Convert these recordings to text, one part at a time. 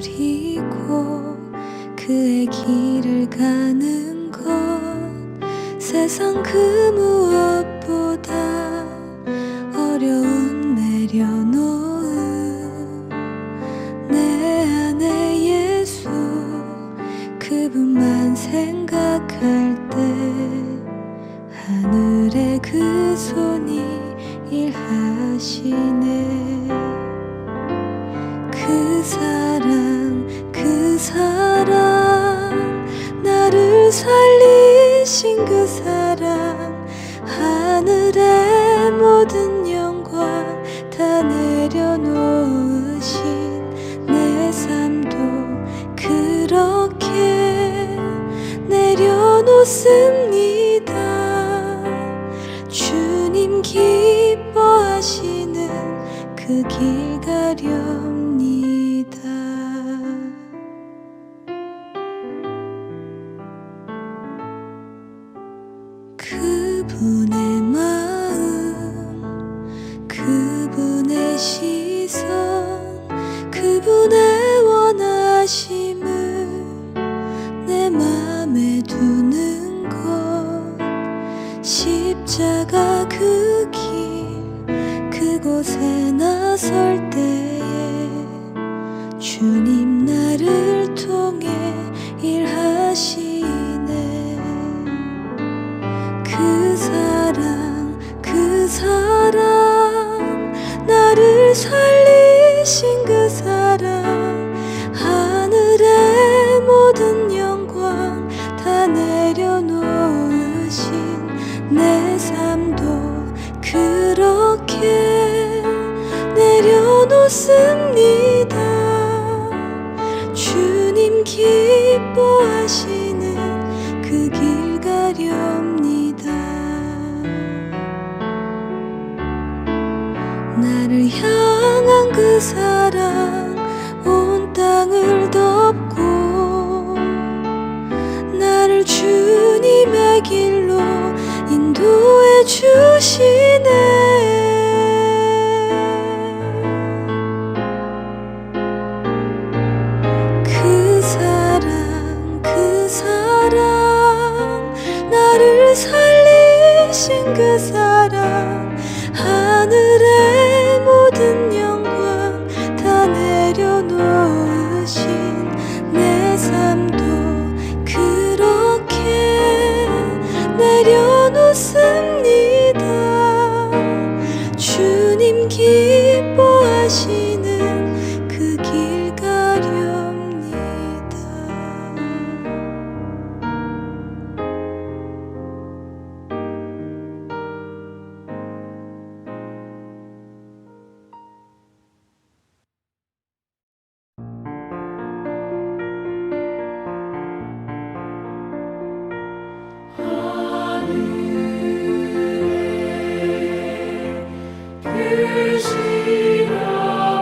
버리고 그의 길을 가는 것 세상 그 무엇보다 어려운 내려놓음 내 안에 예수 그분만 생각할 때 하늘의 그 손이 일하시네. 그 사랑 나를 살리신 그 사랑 하늘의 모든 영광 다 내려놓으신 내 삶도 그렇게 내려놓습니다. 주님 기뻐하시는 그 길 가렵니다. 그분의 마음 그분의 시선 그분의 원하심을 내 맘에 두는 것 십자가 그 길 그곳에 나설 때에 주님 나를 통해 일하시네. 그 사랑 나를 살리신 그 사랑 하늘의 모든 영광 다 내려놓으신 내 삶도 그렇게 내려놓습니다. 주님 기뻐하시는 그 길 가렵니다. 나를 향한 그 사랑 온 땅을 덮고 나를 주님의 길로 인도해 주시네. 그 사랑 나를 살리신 그 사랑 하늘의 모든 영광 다 내려놓으신 내 삶도 그렇게 내려놓습니다. 주님 기뻐하시는 그 길 가렵니다. 하늘에 계시다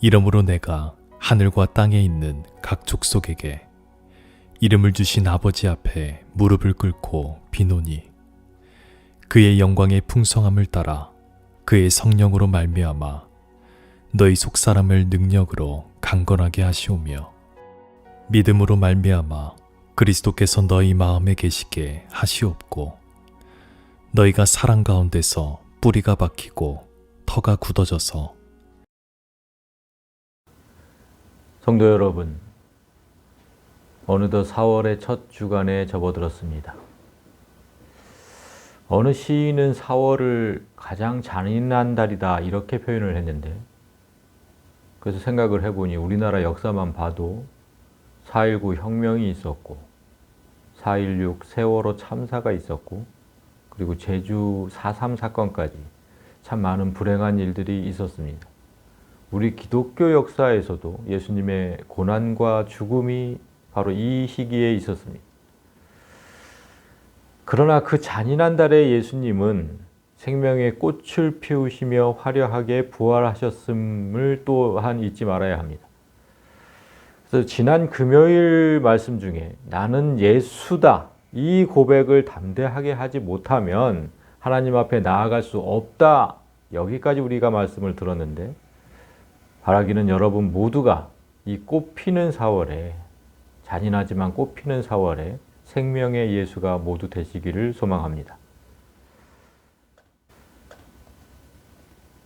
이러므로 내가 하늘과 땅에 있는 각 족속에게 이름을 주신 아버지 앞에 무릎을 꿇고 비노니 그의 영광의 풍성함을 따라 그의 성령으로 말미암아 너희 속사람을 능력으로 강건하게 하시오며 믿음으로 말미암아 그리스도께서 너희 마음에 계시게 하시옵고 너희가 사랑 가운데서 뿌리가 박히고 터가 굳어져서. 성도 여러분, 어느덧 4월의 첫 주간에 접어들었습니다. 어느 시인은 4월을 가장 잔인한 달이다 이렇게 표현을 했는데, 그래서 생각을 해보니 우리나라 역사만 봐도 4.19 혁명이 있었고 4.16 세월호 참사가 있었고 그리고 제주 4.3 사건까지 참 많은 불행한 일들이 있었습니다. 우리 기독교 역사에서도 예수님의 고난과 죽음이 바로 이 시기에 있었습니다. 그러나 그 잔인한 달에 예수님은 생명의 꽃을 피우시며 화려하게 부활하셨음을 또한 잊지 말아야 합니다. 그래서 지난 금요일 말씀 중에 나는 예수다 이 고백을 담대하게 하지 못하면 하나님 앞에 나아갈 수 없다, 여기까지 우리가 말씀을 들었는데, 바라기는 여러분 모두가 이 꽃피는 4월에, 잔인하지만 꽃피는 4월에 생명의 예수가 모두 되시기를 소망합니다.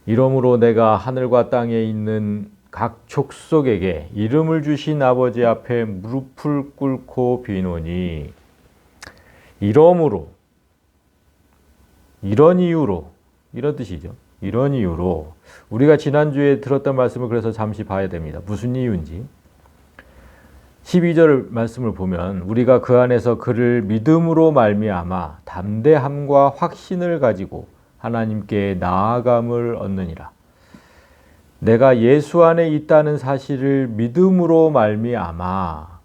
이러므로 내가 하늘과 땅에 있는 각 족속에게 이름을 주신 아버지 앞에 무릎을 꿇고 비노니, 이러므로, 이런 이유로, 이런 뜻이죠. 이런 이유로, 우리가 지난주에 들었던 말씀을 그래서 잠시 봐야 됩니다. 무슨 이유인지. 12절 말씀을 보면 우리가 그 안에서 그를 믿음으로 말미암아 담대함과 확신을 가지고 하나님께 나아감을 얻느니라. 내가 예수 안에 있다는 사실을 믿음으로 말미암아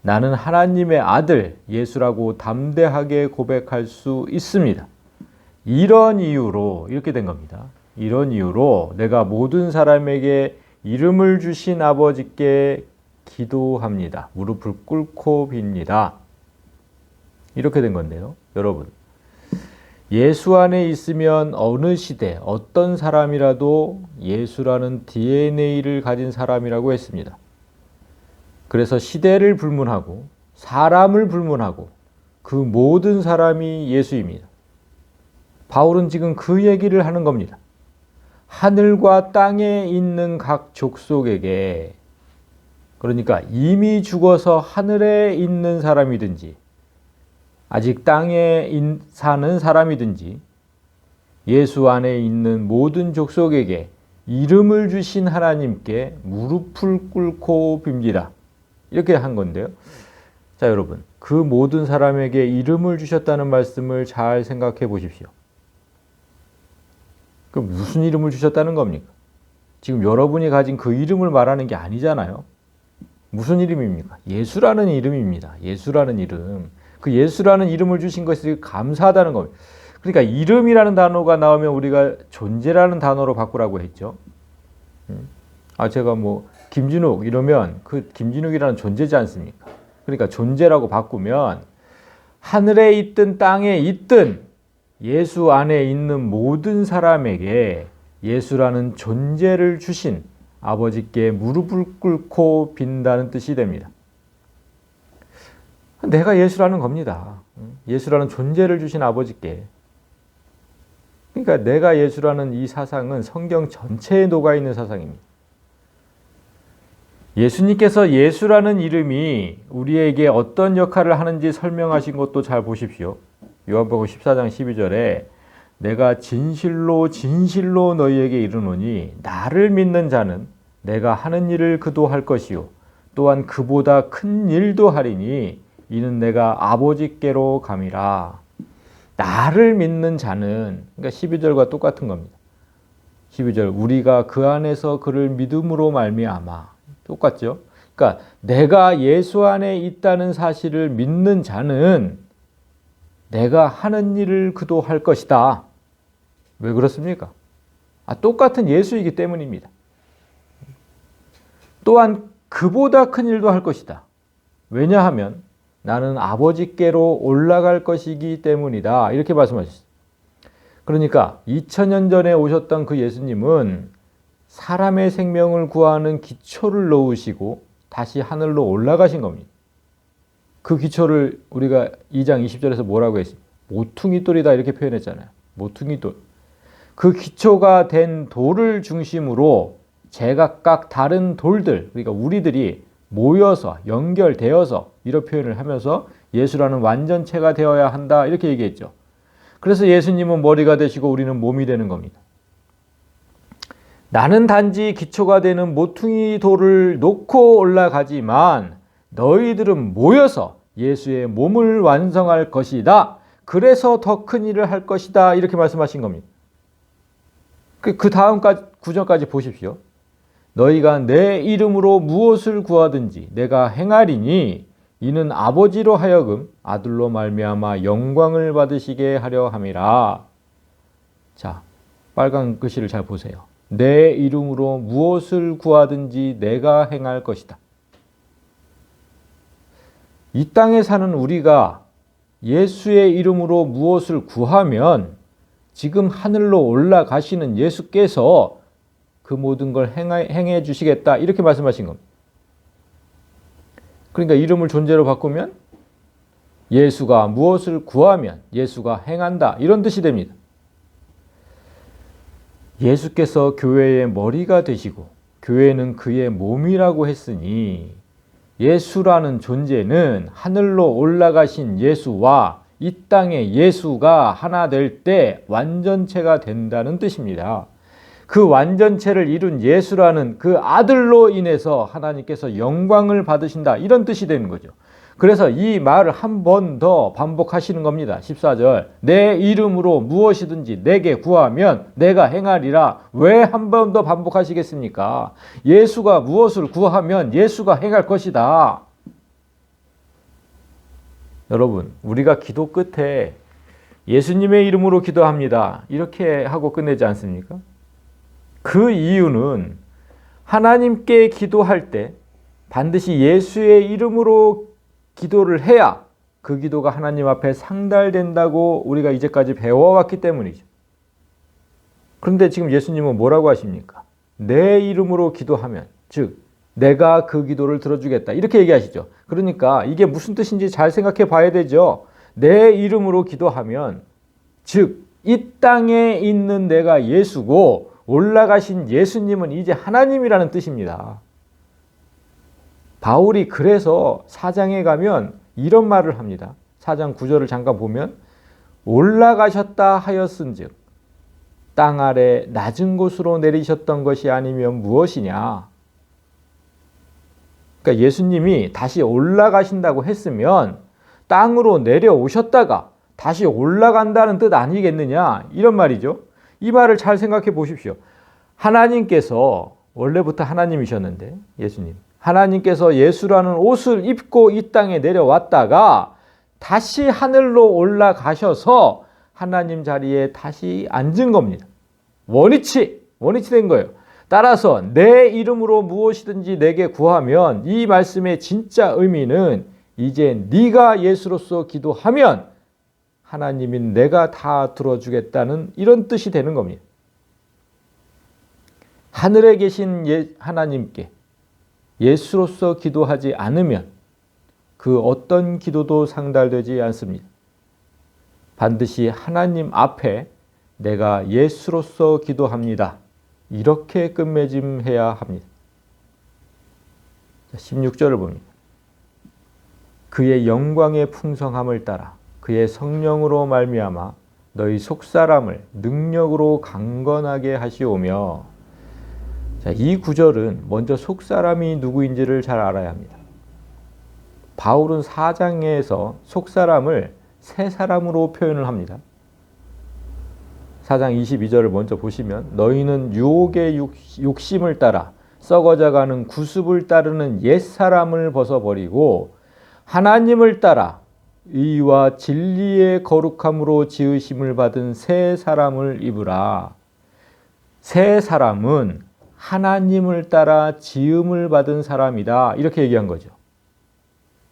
나는 하나님의 아들 예수라고 담대하게 고백할 수 있습니다. 이런 이유로 이렇게 된 겁니다. 이런 이유로 내가 모든 사람에게 이름을 주신 아버지께 기도합니다. 무릎을 꿇고 빕니다. 이렇게 된 건데요. 여러분, 예수 안에 있으면 어느 시대 어떤 사람이라도 예수라는 DNA를 가진 사람이라고 했습니다. 그래서 시대를 불문하고 사람을 불문하고 그 모든 사람이 예수입니다. 바울은 지금 그 얘기를 하는 겁니다. 하늘과 땅에 있는 각 족속에게, 그러니까 이미 죽어서 하늘에 있는 사람이든지 아직 땅에 사는 사람이든지 예수 안에 있는 모든 족속에게 이름을 주신 하나님께 무릎을 꿇고 빕니다. 이렇게 한 건데요. 자, 여러분, 그 모든 사람에게 이름을 주셨다는 말씀을 잘 생각해 보십시오. 그 무슨 이름을 주셨다는 겁니까? 지금 여러분이 가진 그 이름을 말하는 게 아니잖아요. 무슨 이름입니까? 예수라는 이름입니다. 예수라는 이름. 그 예수라는 이름을 주신 것이 감사하다는 겁니다. 그러니까 이름이라는 단어가 나오면 우리가 존재라는 단어로 바꾸라고 했죠. 제가 뭐 김진욱 이러면 그 김진욱이라는 존재지 않습니까? 그러니까 존재라고 바꾸면 하늘에 있든 땅에 있든 예수 안에 있는 모든 사람에게 예수라는 존재를 주신 아버지께 무릎을 꿇고 빈다는 뜻이 됩니다. 내가 예수라는 겁니다. 예수라는 존재를 주신 아버지께. 그러니까 내가 예수라는 이 사상은 성경 전체에 녹아있는 사상입니다. 예수님께서 예수라는 이름이 우리에게 어떤 역할을 하는지 설명하신 것도 잘 보십시오. 요한복음 14장 12절에 내가 진실로 진실로 너희에게 이르노니 나를 믿는 자는 내가 하는 일을 그도 할 것이요 또한 그보다 큰 일도 하리니 이는 내가 아버지께로 감이라. 나를 믿는 자는, 그러니까 12절과 똑같은 겁니다. 12절, 우리가 그 안에서 그를 믿음으로 말미암아. 똑같죠? 그러니까 내가 예수 안에 있다는 사실을 믿는 자는 내가 하는 일을 그도 할 것이다. 왜 그렇습니까? 똑같은 예수이기 때문입니다. 또한 그보다 큰 일도 할 것이다. 왜냐하면 나는 아버지께로 올라갈 것이기 때문이다. 이렇게 말씀하셨어요. 그러니까 2000년 전에 오셨던 그 예수님은 사람의 생명을 구하는 기초를 놓으시고 다시 하늘로 올라가신 겁니다. 그 기초를 우리가 2장 20절에서 뭐라고 했어요? 모퉁이 돌이다 이렇게 표현했잖아요. 모퉁이 돌. 그 기초가 된 돌을 중심으로 제각각 다른 돌들, 그러니까 우리들이 모여서 연결되어서 이런 표현을 하면서 예수라는 완전체가 되어야 한다 이렇게 얘기했죠. 그래서 예수님은 머리가 되시고 우리는 몸이 되는 겁니다. 나는 단지 기초가 되는 모퉁이 돌을 놓고 올라가지만 너희들은 모여서 예수의 몸을 완성할 것이다. 그래서 더 큰 일을 할 것이다. 이렇게 말씀하신 겁니다. 그 다음 구절까지 보십시오. 너희가 내 이름으로 무엇을 구하든지 내가 행하리니 이는 아버지로 하여금 아들로 말미암아 영광을 받으시게 하려 함이라. 자, 빨간 글씨를 잘 보세요. 내 이름으로 무엇을 구하든지 내가 행할 것이다. 이 땅에 사는 우리가 예수의 이름으로 무엇을 구하면 지금 하늘로 올라가시는 예수께서 그 모든 걸 행해 주시겠다 이렇게 말씀하신 겁니다. 그러니까 이름을 존재로 바꾸면 예수가 무엇을 구하면 예수가 행한다 이런 뜻이 됩니다. 예수께서 교회의 머리가 되시고 교회는 그의 몸이라고 했으니 예수라는 존재는 하늘로 올라가신 예수와 이 땅의 예수가 하나 될 때 완전체가 된다는 뜻입니다. 그 완전체를 이룬 예수라는 그 아들로 인해서 하나님께서 영광을 받으신다 이런 뜻이 되는 거죠. 그래서 이 말을 한 번 더 반복하시는 겁니다. 14절 내 이름으로 무엇이든지 내게 구하면 내가 행하리라. 왜 한 번 더 반복하시겠습니까? 예수가 무엇을 구하면 예수가 행할 것이다. 여러분, 우리가 기도 끝에 예수님의 이름으로 기도합니다 이렇게 하고 끝내지 않습니까? 그 이유는 하나님께 기도할 때 반드시 예수의 이름으로 기도를 해야 그 기도가 하나님 앞에 상달된다고 우리가 이제까지 배워왔기 때문이죠. 그런데 지금 예수님은 뭐라고 하십니까? 내 이름으로 기도하면, 즉 내가 그 기도를 들어주겠다 이렇게 얘기하시죠. 그러니까 이게 무슨 뜻인지 잘 생각해 봐야 되죠. 내 이름으로 기도하면, 즉 이 땅에 있는 내가 예수고 올라가신 예수님은 이제 하나님이라는 뜻입니다. 바울이 그래서 4장에 가면 이런 말을 합니다. 4장 9절을 잠깐 보면 올라가셨다 하였은즉 땅 아래 낮은 곳으로 내리셨던 것이 아니면 무엇이냐. 그러니까 예수님이 다시 올라가신다고 했으면 땅으로 내려오셨다가 다시 올라간다는 뜻 아니겠느냐 이런 말이죠. 이 말을 잘 생각해 보십시오. 하나님께서 원래부터 하나님이셨는데 예수님 하나님께서 예수라는 옷을 입고 이 땅에 내려왔다가 다시 하늘로 올라가셔서 하나님 자리에 다시 앉은 겁니다. 원위치 된 거예요. 따라서 내 이름으로 무엇이든지 내게 구하면 이 말씀의 진짜 의미는 이제 네가 예수로서 기도하면 하나님인 내가 다 들어주겠다는 이런 뜻이 되는 겁니다. 하늘에 계신 하나님께 예수로서 기도하지 않으면 그 어떤 기도도 상달되지 않습니다. 반드시 하나님 앞에 내가 예수로서 기도합니다. 이렇게 끝맺음해야 합니다. 16절을 봅니다. 그의 영광의 풍성함을 따라 그의 성령으로 말미암아 너희 속사람을 능력으로 강건하게 하시오며. 자, 이 구절은 먼저 속사람이 누구인지를 잘 알아야 합니다. 바울은 4장에서 속사람을 세 사람으로 표현을 합니다. 4장 22절을 먼저 보시면 너희는 유혹의 욕심을 따라 썩어져가는 구습을 따르는 옛사람을 벗어버리고 하나님을 따라 의와 진리의 거룩함으로 지으심을 받은 새 사람을 입으라. 새 사람은 하나님을 따라 지음을 받은 사람이다. 이렇게 얘기한 거죠.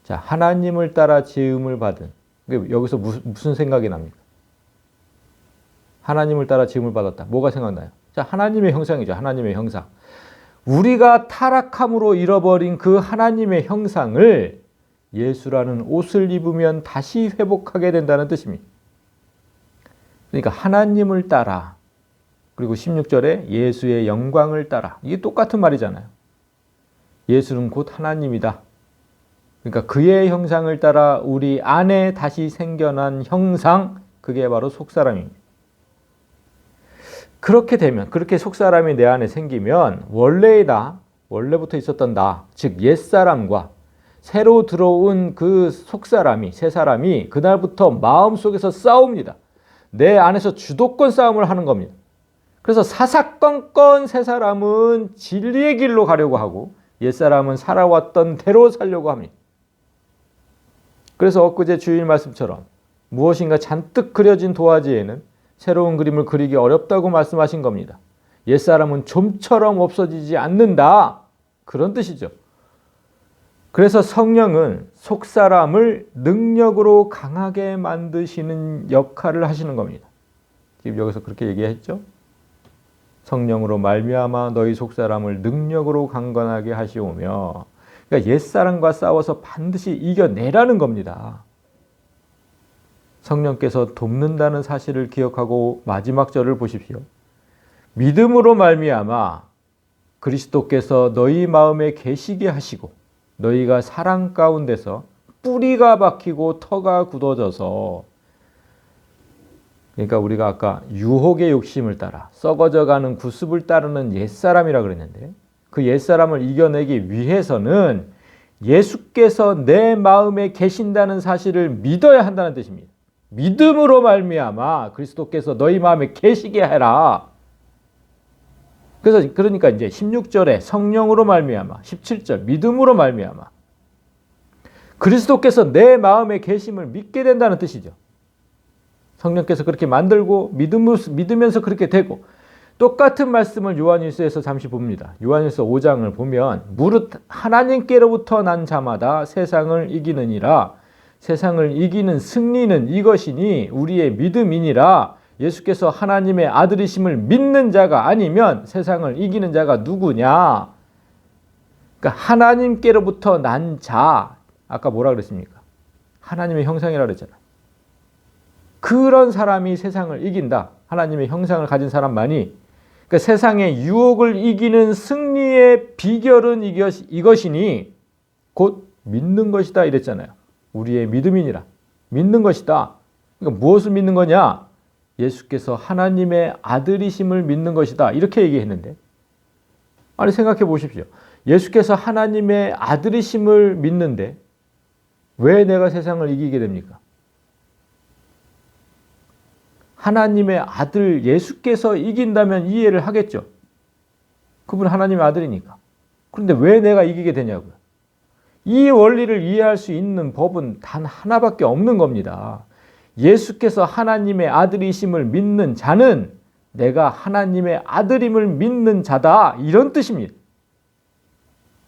자, 하나님을 따라 지음을 받은. 여기서 무슨 생각이 납니까? 하나님을 따라 지음을 받았다. 뭐가 생각나요? 자, 하나님의 형상이죠. 하나님의 형상. 우리가 타락함으로 잃어버린 그 하나님의 형상을 예수라는 옷을 입으면 다시 회복하게 된다는 뜻입니다. 그러니까 하나님을 따라, 그리고 16절에 예수의 영광을 따라. 이게 똑같은 말이잖아요. 예수는 곧 하나님이다. 그러니까 그의 형상을 따라 우리 안에 다시 생겨난 형상, 그게 바로 속사람입니다. 그렇게 되면, 그렇게 속사람이 내 안에 생기면 원래의 나, 원래부터 있었던 나, 즉 옛사람과 새로 들어온 그 속사람이, 새 사람이 그날부터 마음속에서 싸웁니다. 내 안에서 주도권 싸움을 하는 겁니다. 그래서 사사건건 새 사람은 진리의 길로 가려고 하고 옛사람은 살아왔던 대로 살려고 합니다. 그래서 엊그제 주일 말씀처럼 무엇인가 잔뜩 그려진 도화지에는 새로운 그림을 그리기 어렵다고 말씀하신 겁니다. 옛사람은 좀처럼 없어지지 않는다. 그런 뜻이죠. 그래서 성령은 속사람을 능력으로 강하게 만드시는 역할을 하시는 겁니다. 지금 여기서 그렇게 얘기했죠. 성령으로 말미암아 너희 속사람을 능력으로 강건하게 하시오며, 그러니까 옛사람과 싸워서 반드시 이겨내라는 겁니다. 성령께서 돕는다는 사실을 기억하고 마지막 절을 보십시오. 믿음으로 말미암아 그리스도께서 너희 마음에 계시게 하시고 너희가 사랑 가운데서 뿌리가 박히고 터가 굳어져서, 그러니까 우리가 아까 유혹의 욕심을 따라 썩어져가는 구습을 따르는 옛사람이라 그랬는데, 그 옛사람을 이겨내기 위해서는 예수께서 내 마음에 계신다는 사실을 믿어야 한다는 뜻입니다. 믿음으로 말미암아 그리스도께서 너희 마음에 계시게 해라. 그래서 그러니까 이제 16절에 성령으로 말미암아, 17절 믿음으로 말미암아 그리스도께서 내 마음에 계심을 믿게 된다는 뜻이죠. 성령께서 그렇게 만들고 믿으면서 그렇게 되고, 똑같은 말씀을 요한일서에서 잠시 봅니다. 요한일서 5장을 보면 무릇 하나님께로부터 난 자마다 세상을 이기느니라. 세상을 이기는 승리는 이것이니 우리의 믿음이니라. 예수께서 하나님의 아들이심을 믿는 자가 아니면 세상을 이기는 자가 누구냐? 그러니까 하나님께로부터 난 자, 아까 뭐라 그랬습니까? 하나님의 형상이라 그랬잖아요. 그런 사람이 세상을 이긴다. 하나님의 형상을 가진 사람만이. 그러니까 세상의 유혹을 이기는 승리의 비결은 이것이니 곧 믿는 것이다 이랬잖아요. 우리의 믿음이니라. 믿는 것이다. 그러니까 무엇을 믿는 거냐? 예수께서 하나님의 아들이심을 믿는 것이다. 이렇게 얘기했는데, 아니 생각해 보십시오. 예수께서 하나님의 아들이심을 믿는데 왜 내가 세상을 이기게 됩니까? 하나님의 아들 예수께서 이긴다면 이해를 하겠죠. 그분은 하나님의 아들이니까. 그런데 왜 내가 이기게 되냐고요. 이 원리를 이해할 수 있는 법은 단 하나밖에 없는 겁니다. 예수께서 하나님의 아들이심을 믿는 자는 내가 하나님의 아들임을 믿는 자다. 이런 뜻입니다.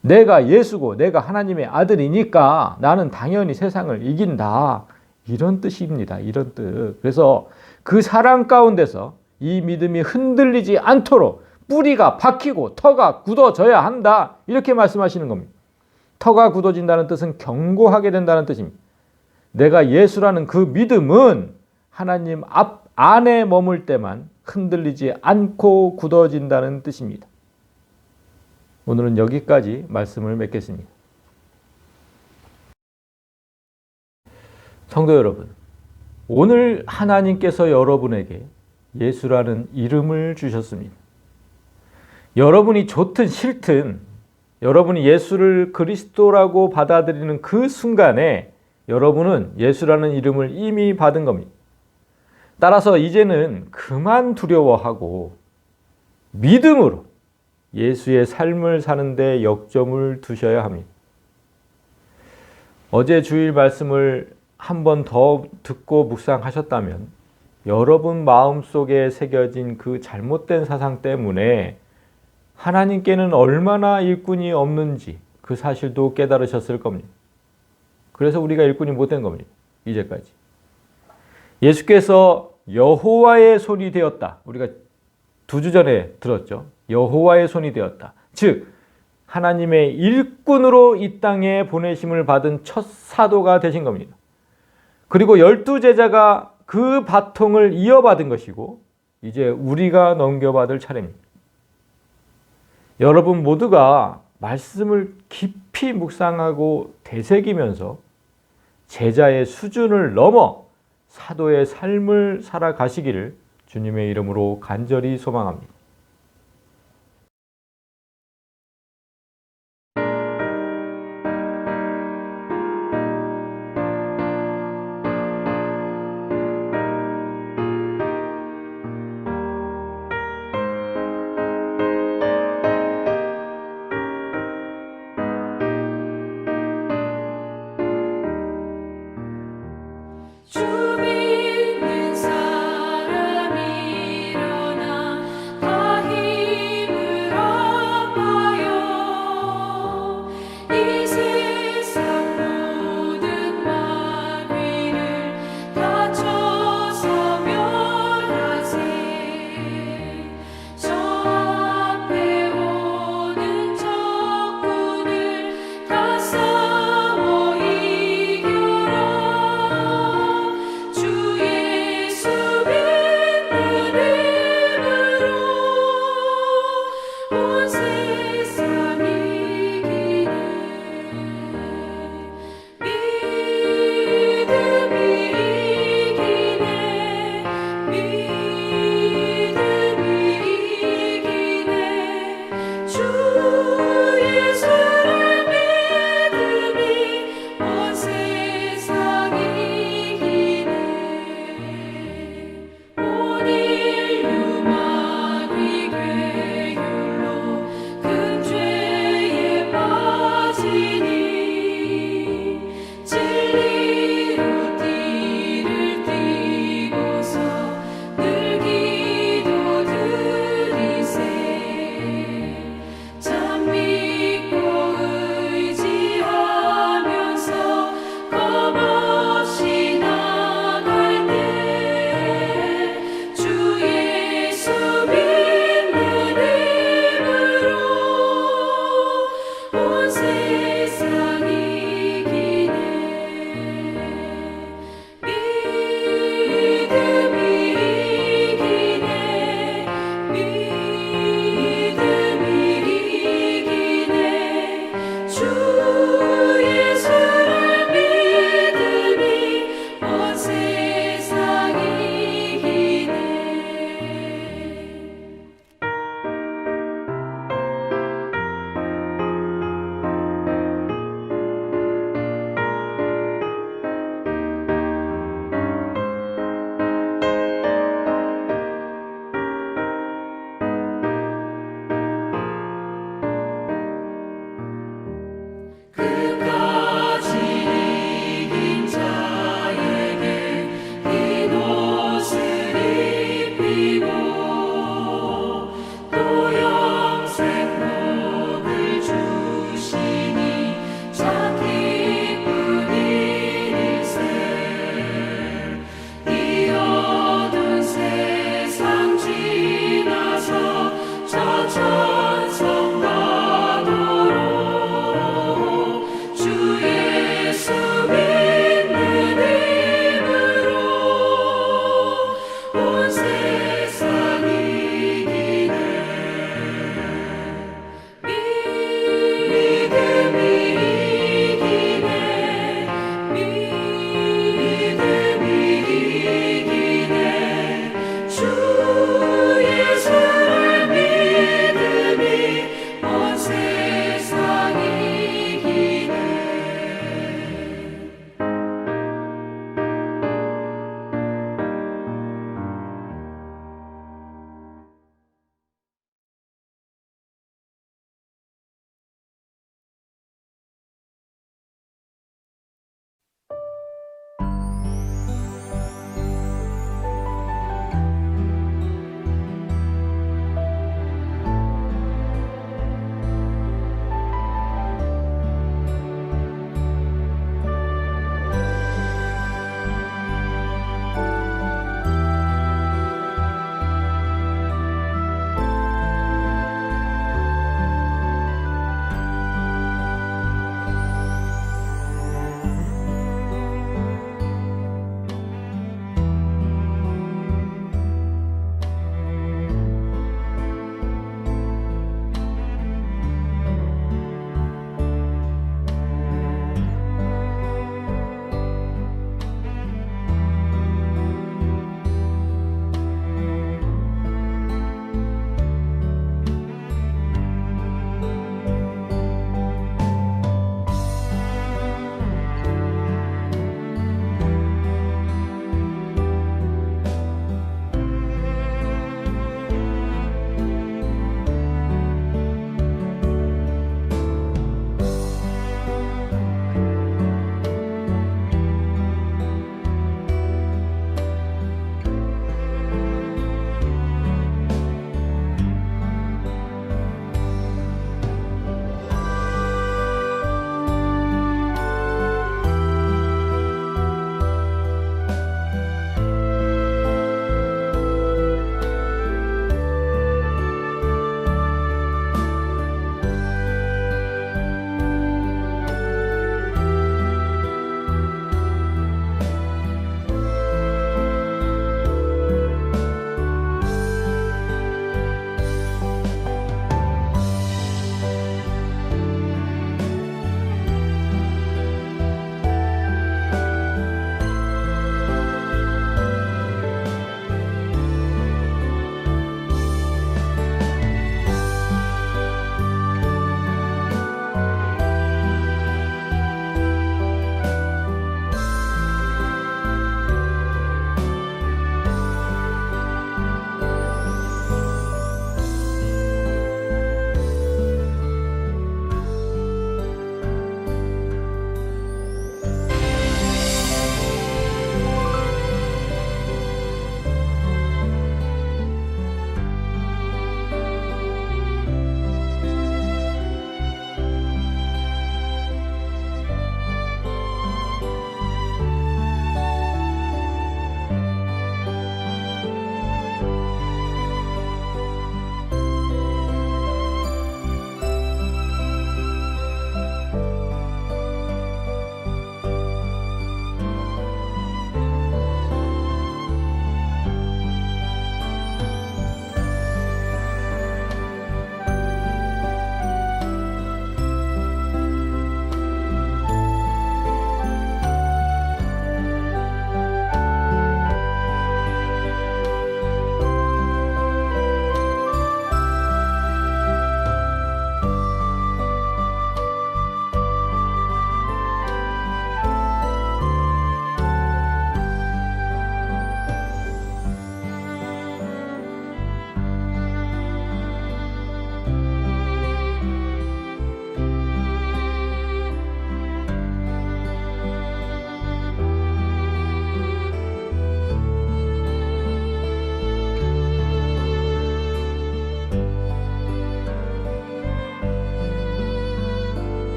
내가 예수고 내가 하나님의 아들이니까 나는 당연히 세상을 이긴다. 이런 뜻입니다. 이런 뜻. 그래서 그 사랑 가운데서 이 믿음이 흔들리지 않도록 뿌리가 박히고 터가 굳어져야 한다. 이렇게 말씀하시는 겁니다. 터가 굳어진다는 뜻은 견고하게 된다는 뜻입니다. 내가 예수라는 그 믿음은 하나님 안에 머물 때만 흔들리지 않고 굳어진다는 뜻입니다. 오늘은 여기까지 말씀을 맺겠습니다. 성도 여러분, 오늘 하나님께서 여러분에게 예수라는 이름을 주셨습니다. 여러분이 좋든 싫든 여러분이 예수를 그리스도라고 받아들이는 그 순간에 여러분은 예수라는 이름을 이미 받은 겁니다. 따라서 이제는 그만 두려워하고 믿음으로 예수의 삶을 사는데 역점을 두셔야 합니다. 어제 주일 말씀을 한 번 더 듣고 묵상하셨다면 여러분 마음속에 새겨진 그 잘못된 사상 때문에 하나님께는 얼마나 일꾼이 없는지 그 사실도 깨달으셨을 겁니다. 그래서 우리가 일꾼이 못된 겁니다. 이제까지. 예수께서 여호와의 손이 되었다. 우리가 2주 전에 들었죠. 여호와의 손이 되었다. 즉 하나님의 일꾼으로 이 땅에 보내심을 받은 첫 사도가 되신 겁니다. 그리고 12제자가 그 바통을 이어받은 것이고 이제 우리가 넘겨받을 차례입니다. 여러분 모두가 말씀을 깊이 묵상하고 되새기면서 제자의 수준을 넘어 사도의 삶을 살아가시기를 주님의 이름으로 간절히 소망합니다.